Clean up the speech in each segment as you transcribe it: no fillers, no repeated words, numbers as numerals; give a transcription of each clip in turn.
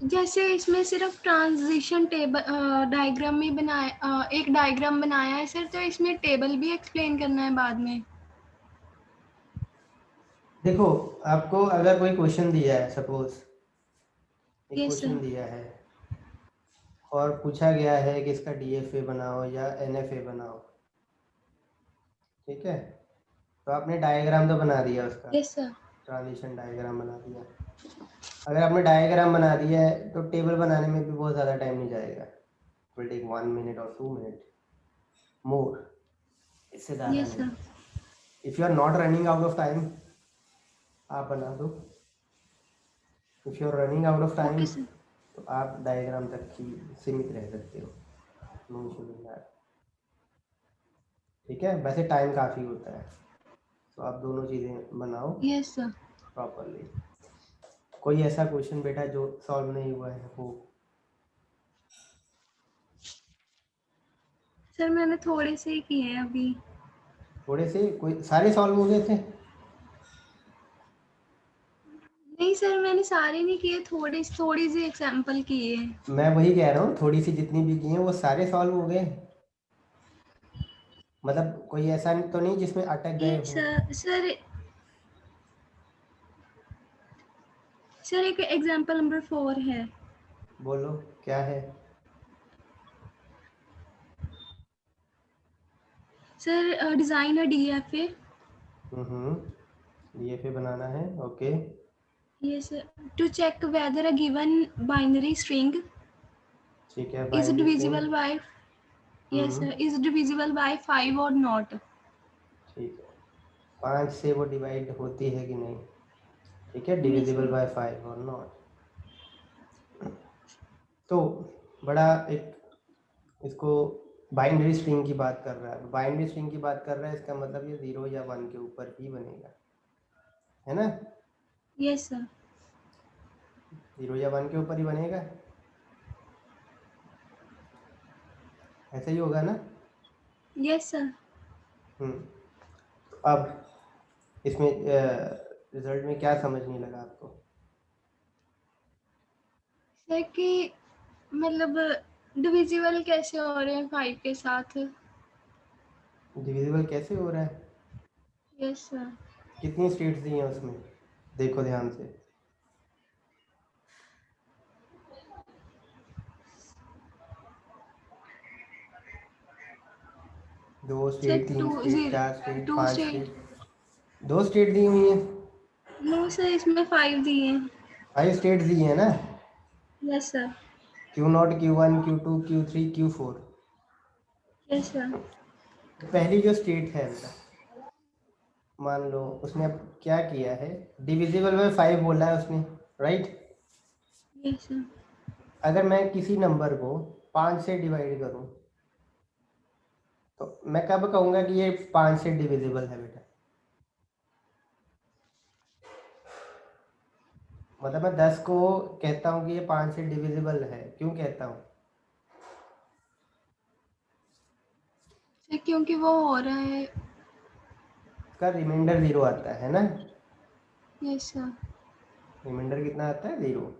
जैसे इसमें सिर्फ ट्रांजिशन टेबल डायग्राम में बनाया, एक डायग्राम बनाया है सर, तो इसमें टेबल भी एक्सप्लेन करना है बाद में। देखो, आपको अगर कोई क्वेश्चन दिया है, सपोज एक यस क्वेश्चन सर। दिया है और पूछा गया है कि इसका डीएफए बनाओ या एनएफए बनाओ, ठीक है, तो आपने डायग्राम तो बना दिया उसका, यस सर। ट्रांजिशन डायग्राम बना दिया। अगर आपने डायग्राम बना दिया है तो टेबल बनाने में भी बहुत ज़्यादा टाइम नहीं जाएगा, इट विल टेक 1 मिनट और 2 मिनट मोर, इससे ज़्यादा यस नहीं। Sir. If you are not running out of time, आप बना दो। If you are running out of time okay sir. तो आप डायग्राम तक ही सीमित रह सकते हो, नो इशू इन दैट, ठीक है। वैसे टाइम काफ़ी होता है, तो आप दोनों चीज़ें बनाओ यस सर। प्रॉपरली। कोई ऐसा क्वेश्चन बेटा जो सॉल्व नहीं हुआ है वो? सर मैंने थोड़े से ही किए हैं अभी। थोड़े से? कोई सारे सॉल्व हो गए थे? नहीं सर, मैंने सारे नहीं किए, थोड़ी थोड़ी सी एग्जांपल किए हैं। मैं वही कह रहा हूँ, थोड़ी सी जितनी भी की हैं वो सारे सॉल्व हो गए? मतलब कोई ऐसा तो नहीं जिसमें अटक गए एक हों? सर, सर एक एग्जांपल नंबर 4 है। बोलो क्या है। Sir design a DFA. DFA बनाना है, okay. Yes sir. To check whether a given binary string ठीक है, is binary string. divisible by, yes sir, is divisible by 5 or not। ठीक है, 5 से वो डिवाइड होती है कि नहीं, ठीक है, यस डिविजिबल सर। बाय 5 और नॉट। तो बड़ा एक, इसको बाइनरी स्ट्रिंग की बात कर रहा है, बाइनरी स्ट्रिंग की बात कर रहा है, इसका मतलब ये 0 या 1 के ऊपर ही बनेगा, है ना? Yes sir. 0 या 1 के ऊपर ही बनेगा, ऐसा ही होगा ना? Yes sir. अब इसमें रिजल्ट में क्या समझ नहीं लगा आपको? सर कि मतलब डिविजिबल कैसे हो रहे हैं 5 के साथ। डिविजिबल कैसे हो रहा है? Yes sir. कितनी स्टेट्स दी हैं उसमें, देखो ध्यान से। दो sir state, 3 two state, 4 zero state, 2 5 state. State, 2 state दी हुई हैं। नो सर, इसमें 5 दिए हैं। 5 स्टेट दी हैं ना? Yes sir. Q0, Q1, Q2, Q3, Q4। Yes sir. पहली जो स्टेट है बेटा, मान लो उसने अब क्या किया है, डिविजिबल बाय 5 बोला है उसने, राइट? Yes sir. अगर मैं किसी नंबर को 5 से डिवाइड करूं तो मैं कब कहूंगा कि ये 5 से डिविजिबल है बेटा? मतलब मैं 10 को कहता हूँ कि ये 5 से डिविजिबल है, क्यों कहता हूँ? सर क्योंकि वो हो रहा है। इसका रिमाइंडर 0 आता है ना? Yes sir. रिमाइंडर कितना आता है? 0।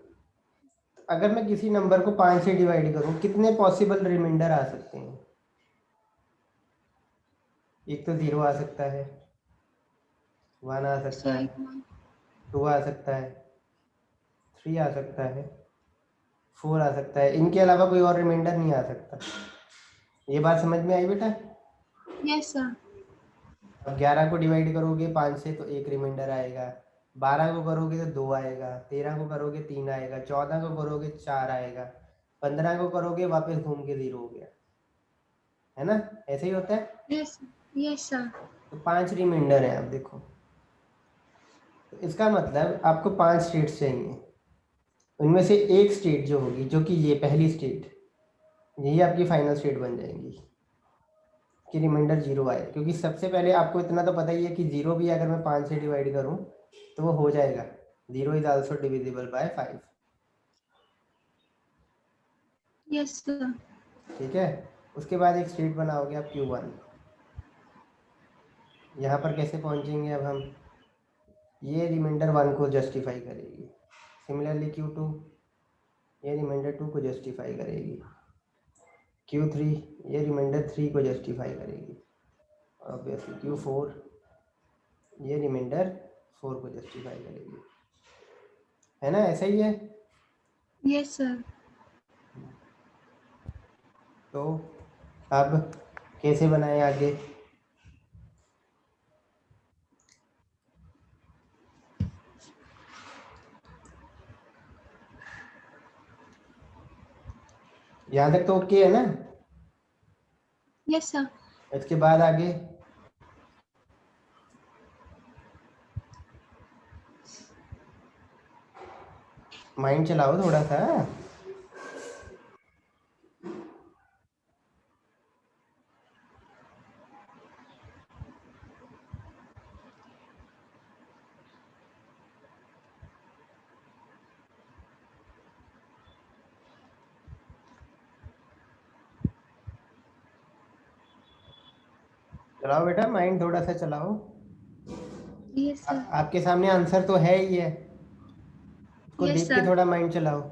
अगर मैं किसी नंबर को 5 से डिवाइड करूं, कितने पॉसिबल रिमाइंडर आ सकते हैं? एक तो 0 आ सकता है, 1 आ सकता है, सर 2 आ सकता है, 3 आ सकता है, 4 आ सकता है, इनके अलावा कोई और रिमाइंडर नहीं आ सकता। ये बात समझ में आई बेटा? Yes sir. अब 11 को डिवाइड करोगे 5 से तो एक रिमाइंडर आएगा, 12 को करोगे तो 2 आएगा, 13 को करोगे 3 आएगा, 14 को करोगे 4 आएगा, 15 को करोगे वापस घूम के 0 हो गया, है ना? ऐसे ही होता है। यस। Yes sir. तो 5 रिमाइंडर है, अब देखो, तो इसका मतलब आपको 5 स्टेट्स चाहिए, उनमें से एक स्टेट जो होगी, जो कि ये पहली स्टेट, यही आपकी फाइनल स्टेट बन जाएगी कि रिमाइंडर 0 आए, क्योंकि सबसे पहले आपको इतना तो पता ही है कि 0 भी अगर मैं 5 से डिवाइड करूं तो वो हो जाएगा, 0 is also divisible by 5, yes sir. ठीक है। उसके बाद एक स्टेट बनाओगे आप Q1, यहाँ पर कैसे पहुंचेंगे अब हम, ये रिमाइंडर 1 को जस्टिफाई करेगी। सिमिलरली Q2, ये रिमाइंडर 2 को जस्टिफाई करेगी। Q3 ये रिमाइंडर 3 को जस्टिफाई करेगी। ऑब्वियसली Q4 ये रिमाइंडर 4 को जस्टिफाई करेगी, है ना? ऐसा ही है। Yes sir. तो अब कैसे बनाएं आगे? यहाँ तक तो ओके है ना? Yes sir. इसके बाद आगे माइंड चलाओ थोड़ा सा। चलाओ बेटा, माइंड थोड़ा सा चलाओ। Yes sir. आपके सामने आंसर तो है ही है, उसको यस देख के सर। थोड़ा माइंड चलाओ।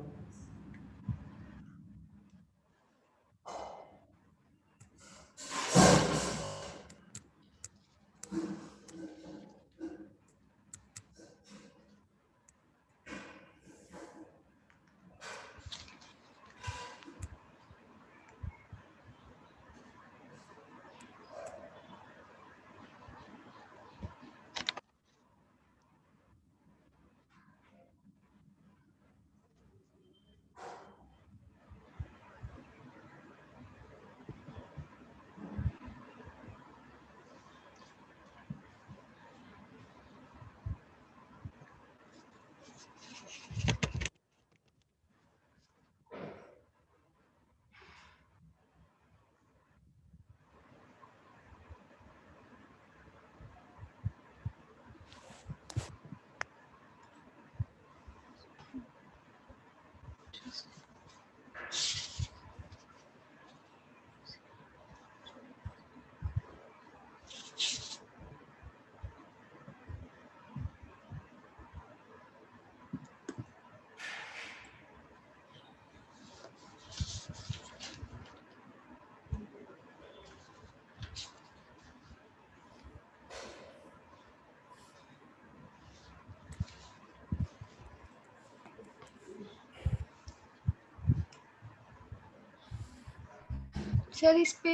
सर इस पे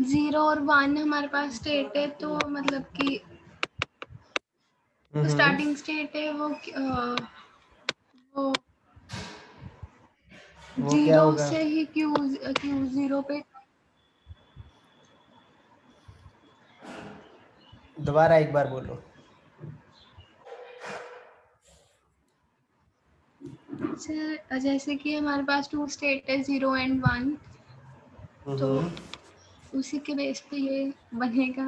0 और 1 हमारे पास स्टेट है, तो मतलब कि स्टार्टिंग स्टेट है वो क्या 0 होगा? से ही Q 0 पे। दोबारा एक बार बोलो। सर जैसे कि हमारे पास 2 स्टेट है 0 एंड 1, तो उसी के बेस पे ये बनेगा।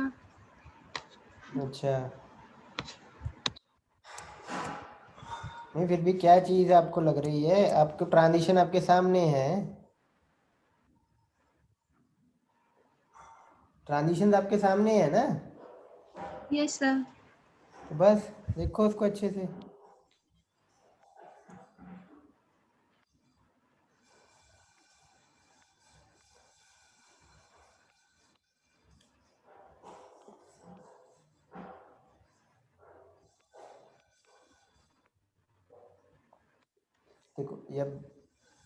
अच्छा, नहीं फिर भी क्या चीज़ आपको लग रही है? आपको ट्रांजिशन आपके सामने है, ट्रांजिशन आपके सामने है ना? Yes sir. तो बस देखो उसको अच्छे से। देखो ये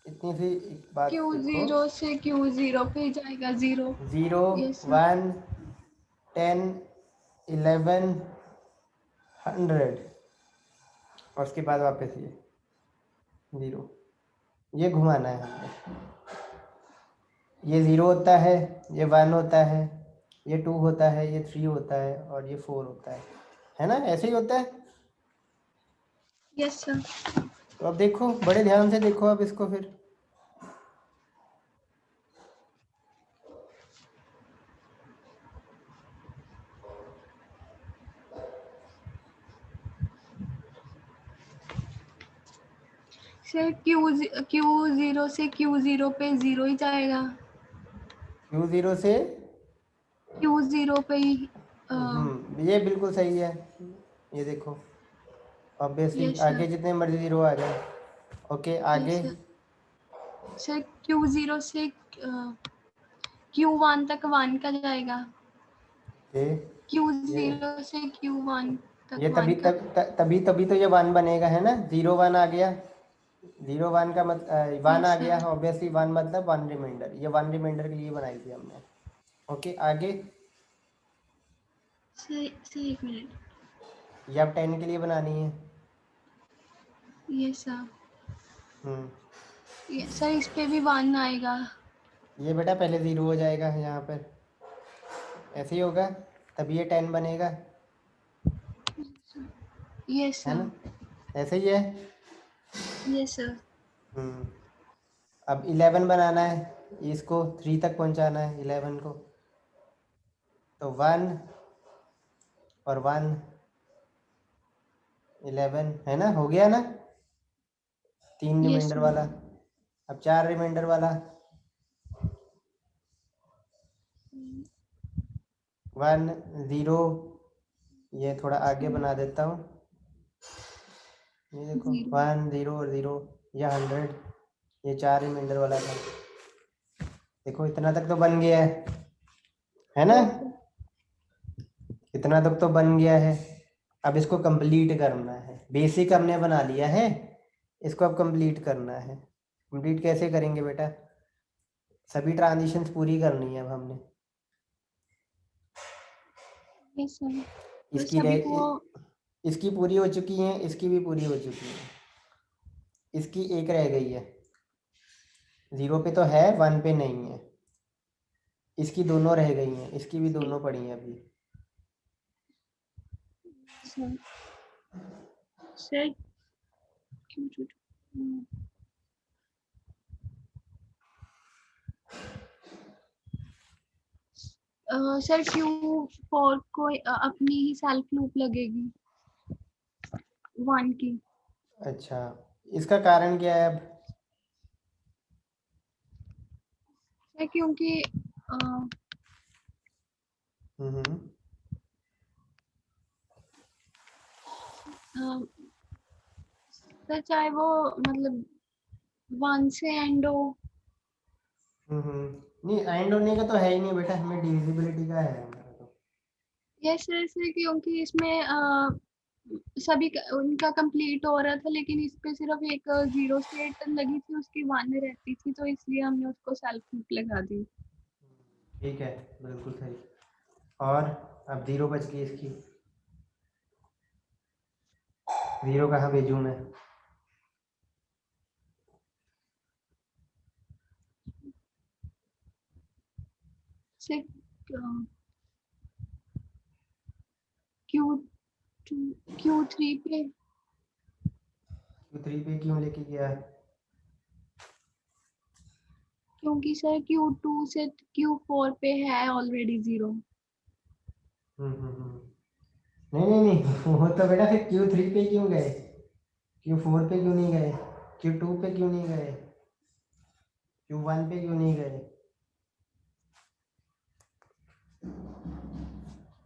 इतनी सी एक बात Q देखो। 0 से Q 0 पे जाएगा 0। 0 यस सर। 1 10 11 100 और उसके बाद वापस ये 0, ये घुमाना है हमने। ये 0 होता है, ये 1 होता है, ये 2 होता है, ये 3 होता है और ये 4 होता है ना? ऐसे ही होता है। Yes sir. तो अब देखो, बड़े ध्यान से देखो अब इसको फिर। सर Q 0 से Q 0 पे 0 ही जाएगा। Q0 से Q 0 पे ही ये बिल्कुल सही है। ये देखो ऑब्वियसली यस आगे सर। जितने मर्जी जीरो आ जाए। ओके यस आगे। सर। सर Q0 से Q1 तक 1 का जाएगा। ये ये Q0 से Q1 ये तक तभी 1 का। तब तभी तभी तो ये वन बनेगा, है ना, जीरो वन आ गया। जीरो वन का मतलब वन आ यस गया, सर। ऑब्वियसली वन मतलब वन रिमाइंडर, ये वन रिमाइंडर के लिए बनाई थी हमने। ओके आगे। Sir 1 minute. ये अब 10 के लिए बनानी है। Yes sir. हम्म। सर इस पे भी 1 आएगा। ये बेटा पहले ज़ीरो हो जाएगा यहाँ पर, ऐसे ही होगा, तभी ये 10 बनेगा, यस है सर। ना, ऐसे ही है। Yes sir. हम्म। अब 11 बनाना है, इसको 3 तक पहुंचाना है 11 को, तो 1 और 1 11, है ना, हो गया ना, 3 यस रिमाइंडर सर। वाला। अब 4 रिमाइंडर वाला, 1 0, ये थोड़ा आगे बना देता हूँ, ये देखो 0। 1 0 और 0, या 100, ये 4 रिमाइंडर वाला था। देखो इतना तक तो बन गया है ना, यस सर। इतना तक तो बन गया है। अब इसको कंप्लीट करना है, बेसिक हमने बना लिया है, इसको अब कंप्लीट करना है। कंप्लीट कैसे करेंगे बेटा, सभी ट्रांजिशंस पूरी करनी है अब हमने। Yes sir. तो इसकी सभी को। रह इसकी पूरी हो चुकी है, इसकी भी पूरी हो चुकी है, इसकी एक रह गई है, जीरो पे तो है, वन पे नहीं है, इसकी दोनों रह गई हैं, इसकी भी दोनों पड़ी हैं अभी। सर सर सर Q4 को अपनी ही सेल्फ लूप लगेगी 1 की। अच्छा, इसका कारण क्या है अब। सर क्योंकि हम्म। सर चाहे वो मतलब 1 से एंड हो। नहीं एंड होने का तो है ही नहीं बेटा, हमें डिविजिबिलिटी का है हमारा तो। यस सर सर क्योंकि इसमें सभी उनका कंप्लीट हो रहा था, लेकिन इस पे सिर्फ एक 0 स्टेट लगी थी, उसकी 1 रहती थी, तो इसलिए हमने उसको सेल्फ लूप लगा दी। ठीक है, बिल्कुल सही। और अब जीरो बच गई इसकी, जीरो कहाँ भेजूँ मैं। सर Q2 Q3 पे, Q3 पे क्यों लेके गया। क्योंकि सर Q2 से Q4 पे है ऑलरेडी 0। नहीं नहीं नहीं वो तो बेटा फिर Q3 पे क्यों गए, Q4 पे क्यों नहीं गए, Q2 पे क्यों नहीं गए, Q1 पे क्यों नहीं गए।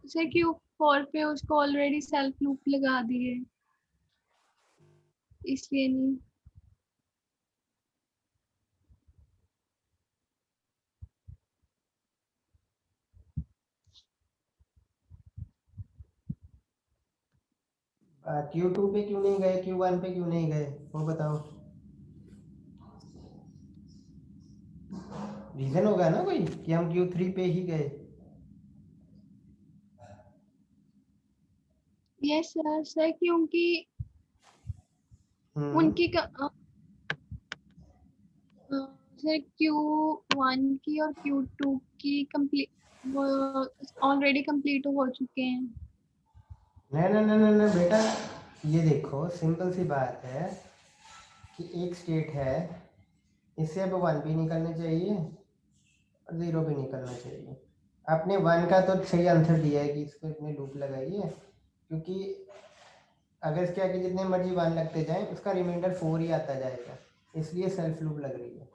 सर Q4 पे उसको ऑलरेडी सेल्फ लूप लगा दिए, इसलिए नहीं। Q2 पे क्यों नहीं गए, Q1 पे क्यों नहीं गए, वो बताओ, रीजन होगा ना कोई कि हम Q3 पे ही गए। यस सर सर क्योंकि हम्म। उनकी सर Q1 की और Q2 की कंप्लीट वो ऑलरेडी कंप्लीट हो चुके हैं। नहीं नहीं नहीं नहीं बेटा, ये देखो सिंपल सी बात है कि एक स्टेट है, इससे अब वन भी निकलना चाहिए और जीरो भी निकलना चाहिए। आपने वन का तो सही आंसर दिया है कि इसको इतने लूप लगाइए, क्योंकि अगर इसके आगे जितने मर्जी वन लगते जाएं उसका रिमाइंडर 4 ही आता जाएगा, इसलिए सेल्फ लूप लग रही है।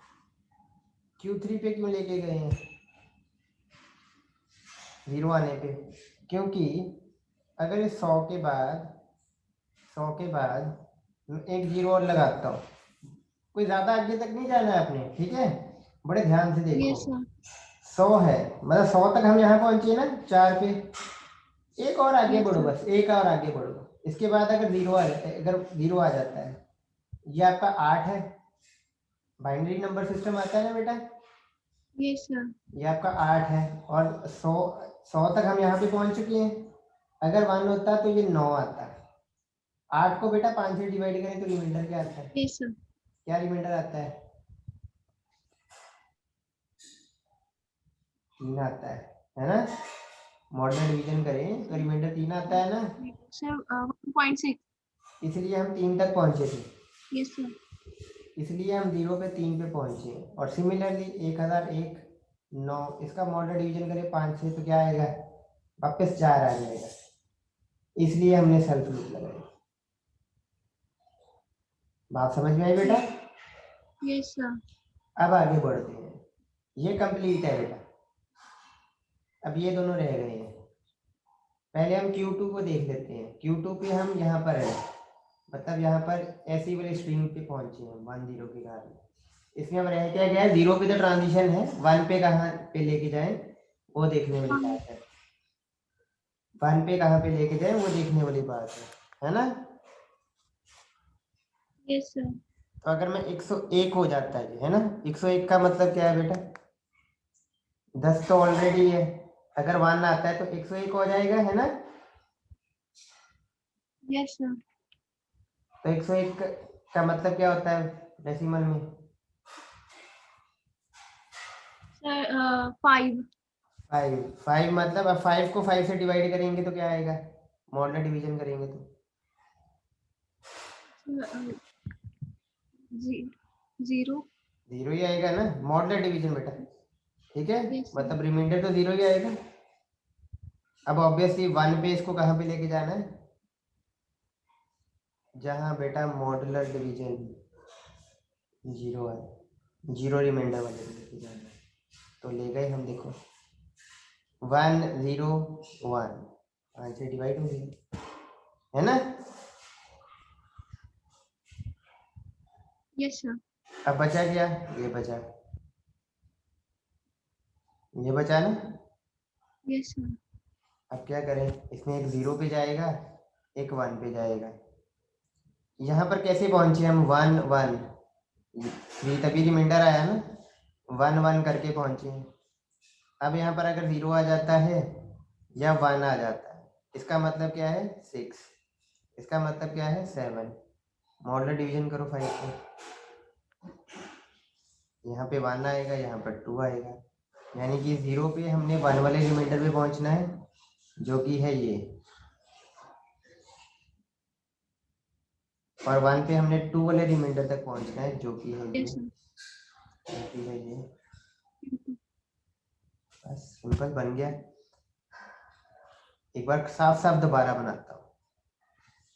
Q3 पे क्यों लेके गए हैं जीरो आने पे, क्योंकि अगर इस 100 के बाद 100 के बाद मैं एक जीरो और लगाता हूँ, कोई ज्यादा आगे तक नहीं जाना है आपने, ठीक है, बड़े ध्यान से देखो। Yes sir. 100 है, मतलब 100 तक हम यहाँ पहुंचे ना 4 पे, एक और आगे यस बढ़ो, सर। बस एक और आगे बढ़ो। इसके बाद अगर जीरो आ जाता है, अगर जीरो आ जाता है, ये आपका 8 है, बाइनरी नंबर सिस्टम आता है ना बेटा, यस सर। ये आपका 8 है, और 100 तक हम यहाँ पे पहुंच चुके हैं। अगर 1 होता तो ये 9 आता है। 8 को बेटा 5 से डिवाइड करें तो रिमाइंडर क्या आता है? Yes sir. क्या रिमाइंडर आता है? 3 आता है ना? मॉडुलर डिवीजन करें तो रिमाइंडर 3 आता है ना, सर 1.6। इसलिए हम 3 तक पहुंचे थे, यस सर। इसलिए हम 0 पे 3 पे पहुंचे। और सिमिलरली 1001 9, इसका मॉडुलर डिवीजन करें 5 से तो क्या आएगा? वापस 4 आ जाएगा, इसलिए हमने सेल्फ लूप लगाई। बात समझ में आई बेटा? Yes sir. अब आगे बढ़ते हैं, ये कंप्लीट है बेटा, अब ये दोनों रह गए हैं। पहले हम Q2 को देख लेते हैं। Q2 पे हम यहाँ पर है, मतलब यहाँ पर ऐसी वाली स्ट्रिंग पे पहुंचे हैं 1 0 के कारण। इसमें हम रह क्या गया है, 0 पे तो ट्रांजिशन है, 1 पे कहाँ पे लेके जाए वो देखने वाली बात है। 1 पे कहाँ पे लेके जाए वो देखने वाली बात है ना? Yes sir. तो अगर मैं 101 हो जाता है ना, 101 का मतलब क्या है बेटा? 10 तो ऑलरेडी है, अगर 1 आता है तो 101 हो जाएगा, है ना? Yes sir. तो 101 का मतलब क्या होता है डेसिमल में? सर 5। 5। 5 मतलब अब 5 को 5 से डिवाइड करेंगे तो क्या आएगा, मॉडुलर डिवीजन करेंगे तो? जीरो। 0 ही आएगा ना, मॉडुलर डिवीजन बेटा, ठीक है, यस सर। मतलब रिमाइंडर तो 0 ही आएगा। अब ऑब्वियसली 1 पे इसको कहाँ पे लेके जाना है? जहाँ बेटा मॉडुलर डिवीजन 0 है, 0 रिमाइंडर वाले पे लेके जाना है। तो ले गए हम, देखो 1 0 1, 5 से डिवाइड हो गया, है ना? Yes sir. अब बचा क्या? ये बचा ना। Yes sir. अब क्या करें, इसमें एक 0 पे जाएगा, एक 1 पे जाएगा। यहाँ पर कैसे पहुंचे हम? 1 1, ये तभी रिमाइंडर आया ना, 1 1 करके पहुंचे हैं। अब यहाँ पर अगर 0 आ जाता है या 1 आ जाता है, इसका मतलब क्या है? 6, इसका मतलब क्या है? 7। मॉडुलर डिवीजन करो 5 को, यहाँ पे 1 आएगा, यहाँ पर 2 आएगा, यानी कि 0 पे हमने 1 वाले रिमाइंडर पे पहुंचना है, जो कि है ये, और 1 पे हमने 2 वाले रिमाइंडर तक पहुंचना है, जो कि है ये, यस सर। जो कि है ये। बस सिंपल बन गया। एक बार साफ साफ दोबारा बनाता हूँ,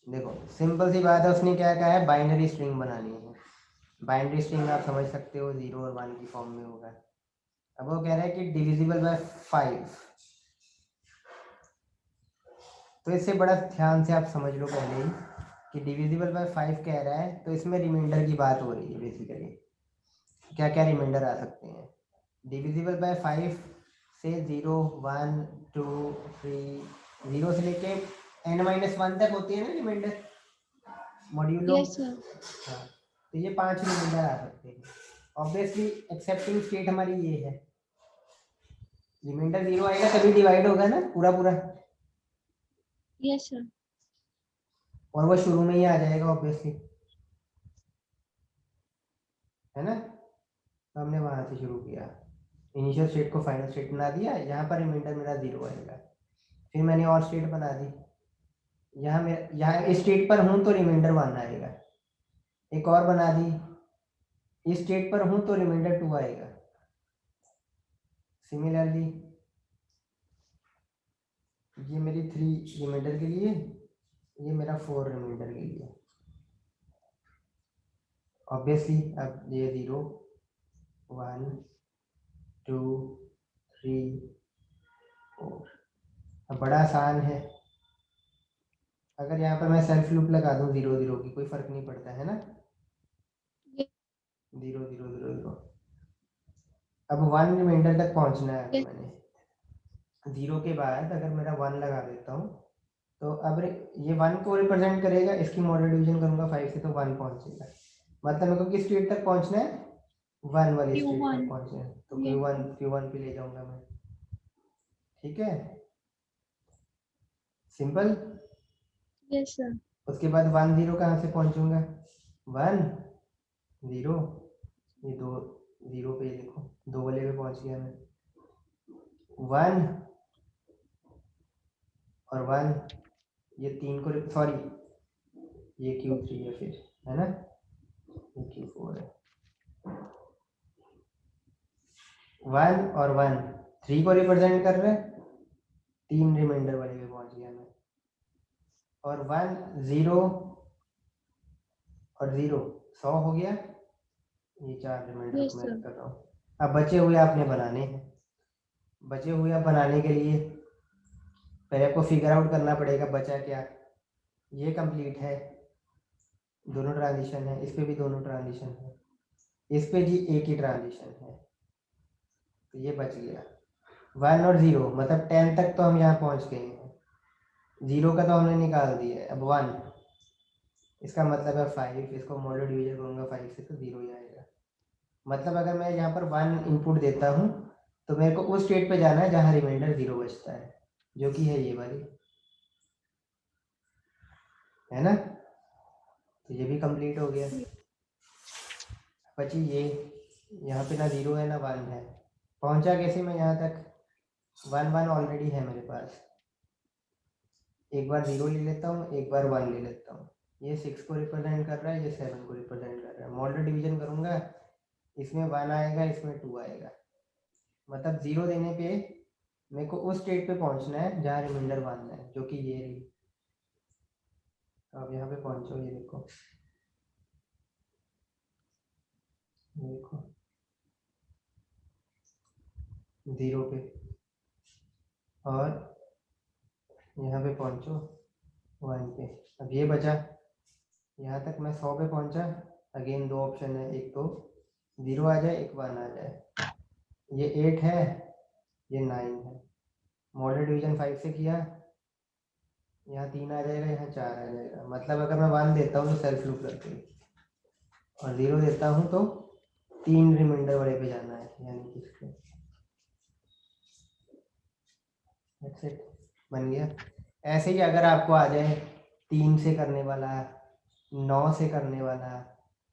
देखो सिंपल सी बात है, उसने क्या कहा है? बाइनरी स्ट्रिंग बनानी है। बाइनरी स्ट्रिंग आप समझ सकते हो 0 और 1 की फॉर्म में होगा। अब वो कह रहा है कि डिविजिबल बाय 5, तो इससे बड़ा ध्यान से आप समझ लो पहले ही कि डिविजिबल बाय 5 कह रहा है, तो इसमें रिमाइंडर की बात हो रही है बेसिकली। क्या क्या रिमाइंडर आ सकते हैं? डिविजिबल बाय 5 से 0 1 2 3, 0 से लेके n-1 तक होती है ना रिमाइंडर, मॉड्यूलो। Yes sir. हाँ, तो ये 5 रिमाइंडर आ सकते हैं। ऑब्वियसली एक्सेप्टिंग स्टेट हमारी ये है, रिमाइंडर 0 आएगा तभी डिवाइड होगा ना पूरा पूरा, यस सर। और वो शुरू में ही आ जाएगा ऑब्वियसली, है ना? तो हमने वहां से शुरू किया, इनिशियल स्टेट को फाइनल स्टेट बना दिया, यहाँ पर रिमाइंडर मेरा 0 आएगा। फिर मैंने और स्टेट बना दी, यहाँ मेरा, यहाँ इस स्टेट पर हूँ तो रिमाइंडर 1 आएगा। एक और बना दी, इस स्टेट पर हूँ तो रिमाइंडर 2 आएगा। सिमिलरली ये मेरी 3 रिमाइंडर के लिए, ये मेरा 4 रिमाइंडर के लिए। ऑब्वियसली अब ये 0 1 2 3 4, अब बड़ा आसान है, अगर यहाँ पर मैं सेल्फ लूप लगा दूं 0 0 की, कोई फर्क नहीं पड़ता है ना, 0 0 0 0। अब 1 रिमाइंडर तक पहुंचना है अगर मैंने 0 के बाद अगर मेरा 1 लगा देता हूँ, तो अब ये 1 को रिप्रेजेंट करेगा, इसकी मॉडल डिवीजन करूंगा 5 से तो 1 पहुंचेगा। मतलब मेरे को किस स्टेट तक पहुंचना है, 1 वाली स्टेट तक Q1 पहुंचना है, तो ये Q1 पे ले जाऊंगा मैं। ठीक है, सिंपल। Yes sir. उसके बाद 1 0 कहाँ से पहुंचूंगा, 1 0, ये 2 0 पे देखो 2 वाले पे पहुंच गया मैं, 1 और 1, ये 3 को सॉरी ये Q3 है फिर, है ना, ये Q4 है। 1 और 1 3 को रिप्रेजेंट कर रहे हैं, 3 रिमाइंडर वाले पे पहुंच गया मैं, और 1 0 और 0 100 हो गया, ये 4 रिमाइंडर यस को मैं सर। कर रहा हूँ। अब बचे हुए आपने बनाने हैं, बचे हुए आप बनाने के लिए पहले आपको फिगर आउट करना पड़ेगा बचा क्या। ये कंप्लीट है, दोनों ट्रांजिशन है, इस पे भी दोनों ट्रांजिशन है, इस पे जी एक ही ट्रांजिशन है, तो ये बच गया। 1 और 0 मतलब 10 तक तो हम यहाँ पहुँच गए हैं, 0 का तो हमने निकाल दिया है। अब 1, इसका मतलब है 5, इसको मॉडल डिवीजन करूँगा 5 से तो 0 ही आएगा। मतलब अगर मैं यहाँ पर 1 इनपुट देता हूँ तो मेरे को उस स्टेट पे जाना है जहाँ रिमाइंडर 0 बचता है, जो कि है ये वाली, है ना। तो ये भी कंप्लीट हो गया। बची ये, यहाँ पे ना 0 है ना 1 है, पहुँचा कैसे मैं यहाँ तक, 1 1 ऑलरेडी है मेरे पास, एक बार 0 ले लेता हूँ, एक बार 1 ले लेता हूँ, ये 6 को रिप्रेजेंट कर रहा है, ये 7 को रिप्रेजेंट कर रहा है। मॉडल डिवीजन करूँगा, इसमें 1 आएगा, इसमें 2 आएगा, मतलब 0 देने पे मेरे को उस स्टेट पे पहुंचना है जहाँ रिमाइंडर 1 है, जो कि ये रही। तो अब यहाँ पे पहुंचो, ये देखो, ये देखो 0 पे, और यहाँ पे पहुंचो 1 पे। अब ये बचा, यहाँ तक मैं 100 पे पहुंचा, अगेन 2 ऑप्शन है, एक तो 0 आ जाए, एक 1 आ जाए। ये 8 है, ये 9 है, मॉडल डिवीजन 5 से किया, यहाँ 3 आ जाएगा, यहाँ 4 आ जाएगा। मतलब अगर मैं 1 देता हूँ तो सेल्फ लूप करके, और 0 देता हूँ तो 3 रिमाइंडर वाले पे जाना है, यानी कि इसके That's it, बन गया। ऐसे ही अगर आपको आ जाए 3 से करने वाला, 9 से करने वाला,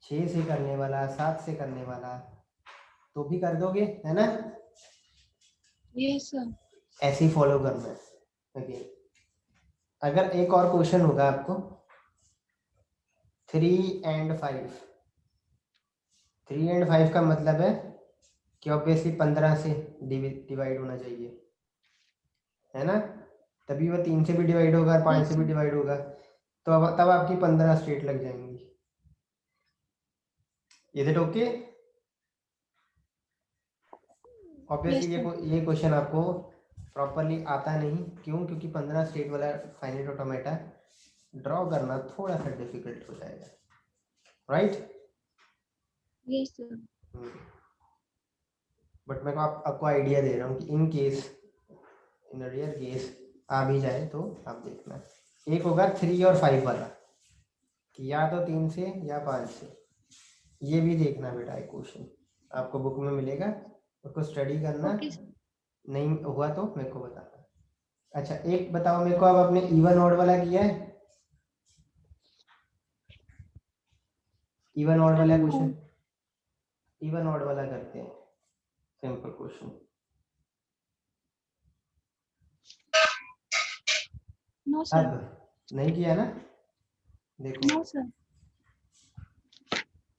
6 से करने वाला, 7 से करने वाला, तो भी कर दोगे, है ना। Yes sir. ऐसे ही फॉलो करना है अगेन। अगर एक और क्वेश्चन होगा आपको 3 and 5, 3 and 5 का मतलब है कि ऑब्वियसली 15 से डिवाइड होना चाहिए, है ना, तभी वह 3 से भी डिवाइड होगा और 5 यस से भी सर। डिवाइड होगा, तो अब तब आपकी 15 स्टेट लग जाएंगी। Is it okay. Obviously yes sir. ये क्वेश्चन आपको प्रॉपरली आता नहीं, क्यों, क्योंकि 15 स्टेट वाला फाइनाइट ऑटोमेटा ड्रॉ करना थोड़ा सा डिफिकल्ट हो जाएगा, राइट। Yes sir. बट मैं आपको आइडिया दे रहा हूँ कि in case, in rare case आ भी जाए तो आप देखना। एक होगा 3 और 5 वाला, कि या तो 3 से या 5 से, ये भी देखना बेटा, एक क्वेश्चन आपको बुक में मिलेगा, उसको स्टडी करना, ओके सर। नहीं हुआ तो मेरे को बताना। अच्छा एक बताओ मेरे को, अब आपने इवन ऑड वाला किया है, इवन ऑड वाला क्वेश्चन, इवन ऑड वाला करते हैं, सिंपल क्वेश्चन। No sir. अब नहीं किया ना, देखो नो सर।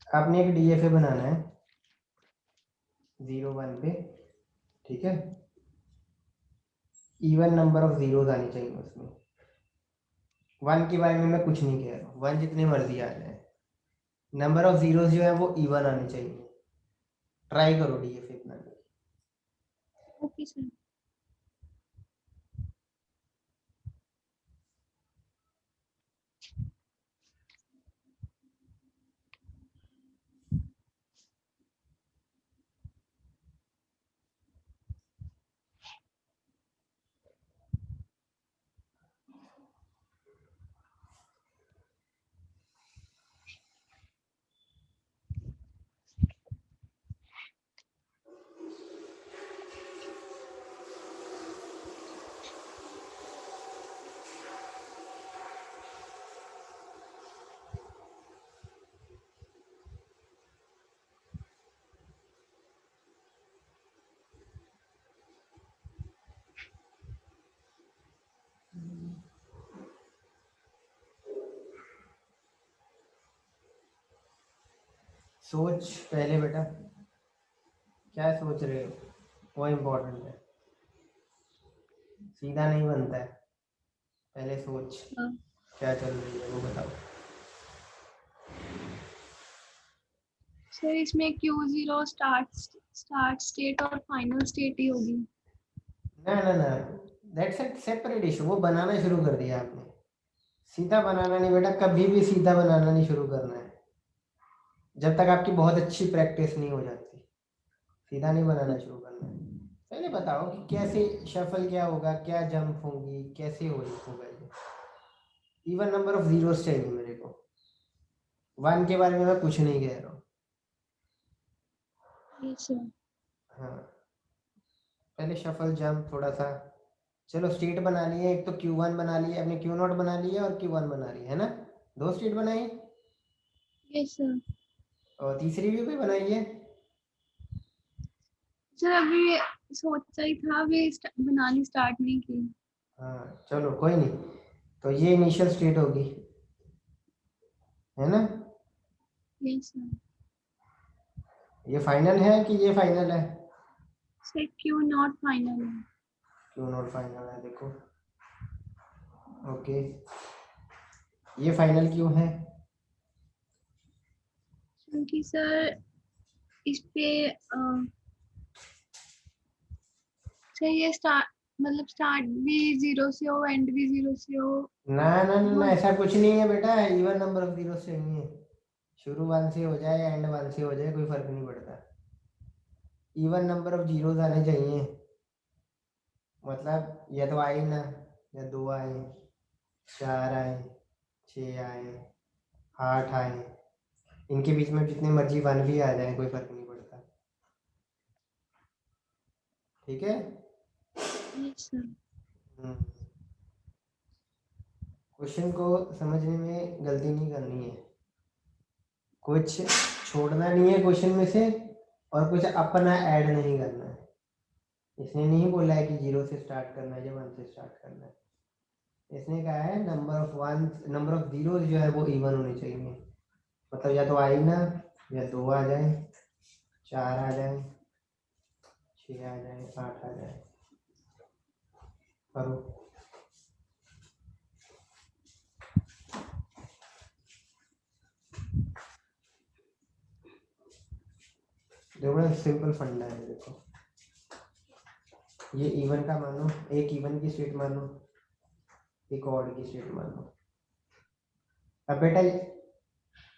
आपने एक डीएफए बनाना है 0 1 पे, ठीक है, इवन नंबर ऑफ जीरोस आनी चाहिए उसमें। 1 के बारे में मैं कुछ नहीं कह रहा हूँ, 1 जितने मर्जी आ जाए, नंबर ऑफ जीरोस जो है वो इवन आने चाहिए। ट्राई करो डीएफए बनाने की। Okay sir. सोच पहले बेटा, क्या सोच रहे हो, वो इम्पोर्टेंट है, सीधा नहीं बनता है, पहले सोच क्या चल रही है वो बताओ। सर इसमें Q0 स्टार्ट स्टेट और फाइनल स्टेट ही होगी। ना ना ना, दैट्स अ सेपरेट इशू, वो बनाना शुरू कर दिया आपने, सीधा बनाना नहीं बेटा, कभी भी सीधा बनाना नहीं शुरू करना है जब तक आपकी बहुत अच्छी प्रैक्टिस नहीं हो जाती, सीधा नहीं बनाना शुरू करना है। पहले बताओ कि कैसे शफल क्या होगा, क्या जंप होगी, कैसे होगा ये। इवन नंबर ऑफ जीरोस चाहिए मेरे को, 1 के बारे में मैं कुछ नहीं कह रहा हूँ। Yes sir. हाँ, पहले शफल जंप थोड़ा सा, चलो स्टेट बना लिए, एक तो Q1 बना लिए अपने, Q0 बना लिए और Q1 बना लिए, है ना, 2 स्टेट बनाई, यस सर। और तीसरी भी कोई बनाई है? सर अभी सोचा ही था, अभी बनानी स्टार्ट नहीं की। हाँ चलो कोई नहीं, तो ये इनिशियल स्टेट होगी, है ना, यस सर। ये फाइनल है कि ये फाइनल है? सर Q0 फाइनल है। Q0 फाइनल है, देखो ओके, ये फाइनल क्यों है? क्योंकि सर इस पे सर ये स्टार्ट भी 0 से हो, एंड भी 0 से हो। ना ना ना ना, वो ऐसा कुछ नहीं है बेटा, इवन नंबर ऑफ जीरो से नहीं है, शुरू 1 से हो जाए एंड 1 से हो जाए कोई फर्क नहीं पड़ता, इवन नंबर ऑफ जीरोस आने चाहिए, मतलब या तो आए ना, या 2 आए, 4 आए, 6 आए, 8 आए, इनके बीच में जितने मर्जी 1 भी आ जाए कोई फर्क नहीं पड़ता, ठीक है। Yes sir. क्वेश्चन को समझने में गलती नहीं करनी है, कुछ छोड़ना नहीं है क्वेश्चन में से, और कुछ अपना ऐड नहीं करना है, इसने नहीं बोला है कि 0 से स्टार्ट करना है या 1 से स्टार्ट करना है, इसने कहा है नंबर ऑफ जीरो जो है वो इवन होने चाहिए, मतलब या तो आई ना, या 2 आ जाए, 4 आ जाए, 6 आ जाए, 8 आ जाए, करो। देखो सिंपल फंडा है, देखो ये इवन का मानो, एक इवन की स्टेट मानो, एक ऑड की स्टेट मानो। अब बेटा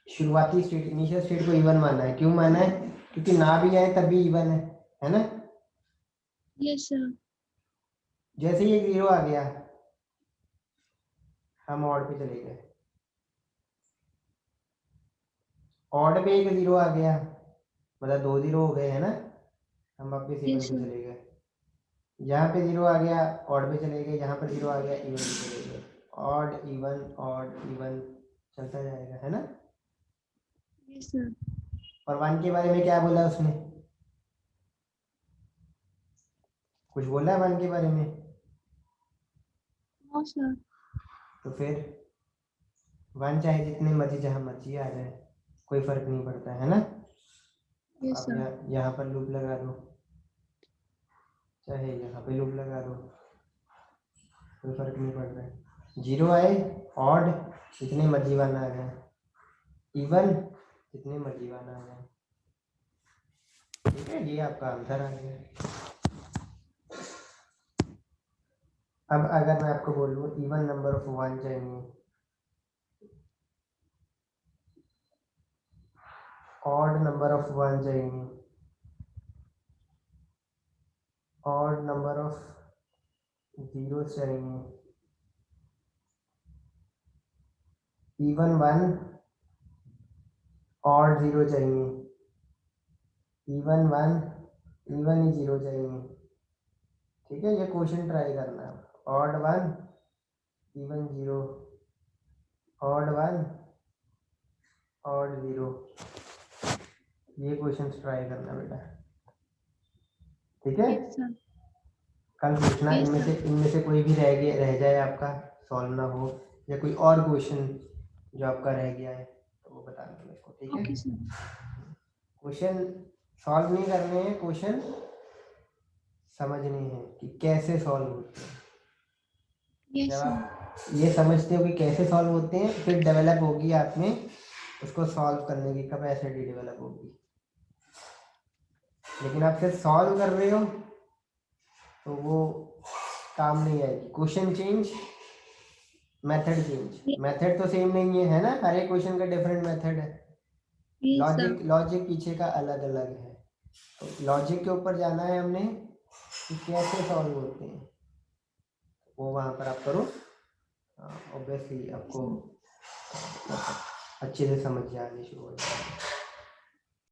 शुरुआती स्टेट, इनिशियल स्टेट को इवन माना है, क्यों माना है, क्योंकि ना भी आए तब भी इवन है ना। Yes sir. जैसे ही एक 0 आ गया हम ऑड पे चले गए, ऑड पे एक 0 आ गया मतलब 2 0 हो गए, है ना, हम वापस इवन यस पे सर। चले गए, यहाँ पे 0 आ गया ऑड पे चले गए, यहाँ पर 0 आ गया इवन पे चले गए, ऑड इवन चलता जाएगा, है ना। Yes sir. और 1 के बारे में क्या बोला उसने, कुछ बोला है 1 के बारे में? No sir. तो फिर 1 चाहे जितने मर्जी जहाँ मर्जी आ जाए कोई फर्क नहीं पड़ता, है ना। यस आप सर। यहाँ पर लूप लगा दो, चाहे यहाँ पे लूप लगा दो, कोई फर्क नहीं पड़ रहा है, 0 आए ऑड जितने मर्जी 1 आ जाए, इवन जितने मर्जी 1 आ जाए, ठीक है, ये आपका आंसर आ गया। अब अगर मैं आपको बोलूँ इवन नंबर ऑफ 1 चाहिए, ऑड नंबर ऑफ 1 चाहिए, ऑड नंबर ऑफ 0 चाहिए, इवन 1 ऑड 0 चाहिए, इवन 1 इवन ही 0 चाहिए, ठीक है, ये क्वेश्चन ट्राई करना है, ऑड 1 इवन 0, ऑड 1 ऑड 0, ये क्वेश्चन ट्राई करना बेटा, ठीक है। Yes sir. कल पूछना यस सर। इनमें से कोई भी रह जाए आपका, सॉल्व ना हो, या कोई और क्वेश्चन जो आपका रह गया है तो वो बता दो मेरे को, ठीक ओके है। सर। क्वेश्चन सॉल्व नहीं करने हैं, क्वेश्चन समझने हैं कि कैसे सॉल्व होते हैं। यस जब सर। आप ये समझते हो कि कैसे सॉल्व होते हैं, फिर डेवलप होगी आप में उसको सॉल्व करने की कैपेसिटी डेवलप होगी। लेकिन आप सिर्फ सॉल्व कर रहे हो तो वो काम नहीं आएगी। Question change, method change. Method तो सेम नहीं है ना, हर एक क्वेश्चन का डिफरेंट मेथड है। Yes sir. लॉजिक पीछे का अलग अलग है। तो लॉजिक के ऊपर जाना है हमने कि कैसे सॉल्व होते हैं, वो वहाँ पर आप करो। ऑब्वियसली आपको अच्छे से समझ आनी शुरू हो जाएगी।